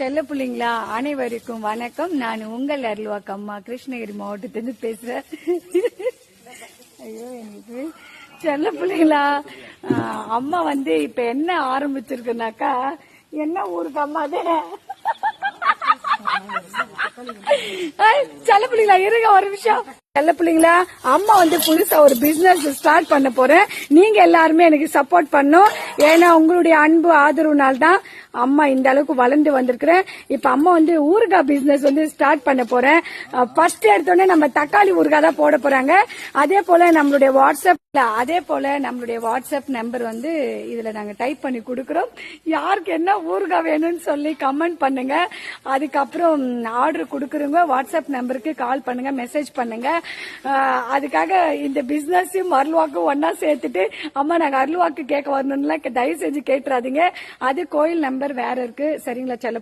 செல்ல பிள்ளைங்களா அனைவருக்கும் வணக்கம். நான் உங்கள் அருள்வாக்கு அம்மா கிருஷ்ணகிரி மாவட்டத்திலிருந்து பேசுறேன். ஐயோ எனக்கு செல்ல பிள்ளைங்களா, அம்மா இப்ப என்ன ஆரம்பிச்சிருக்குனாக்கா, என்ன ஊருக்கு அம்மா செல்ல பிள்ளைங்களா இருங்க ஒரு நிமிஷம். செல்ல பிள்ளைங்களா, அம்மா புதுசா ஒரு பிசினஸ் ஸ்டார்ட் பண்ண போறேன். நீங்க எல்லாருமே எனக்கு சப்போர்ட் பண்ணும். ஏன்னா உங்களுடைய அன்பு ஆதரவுனால தான் அம்மா இந்த அளவுக்கு வளர்ந்து வந்திருக்கிறேன். இப்ப அம்மா ஊறுகாய் பிசினஸ் ஸ்டார்ட் பண்ண போறேன். ஃபர்ஸ்ட் எடுத்தோடனே நம்ம தக்காளி ஊறுகாய் தான் போட போறாங்க. அதே போல நம்மளுடைய வாட்ஸ்அப் நம்பர் இதுல நாங்க டைப் பண்ணி கொடுக்கறோம். யாருக்கு என்ன ஊறுகாய் வேணும்னு சொல்லி கமெண்ட் பண்ணுங்க. அதுக்கப்புறம் ஆர்டர் கொடுக்கறவங்க வாட்ஸ்அப் நம்பருக்கு கால் பண்ணுங்க, மெசேஜ் பண்ணுங்க. அதுக்காக இந்த பிசினஸையும் அருள்வாக்கும் ஒன்னா சேர்த்துட்டு அம்மா நாங்க அருள்வாக்கு கேட்க வரணும்ல தயவு செஞ்சு கேட்டுறாதீங்க. அது கோயில் நம்பர் வேற இருக்கு. சரிங்களா செல்ல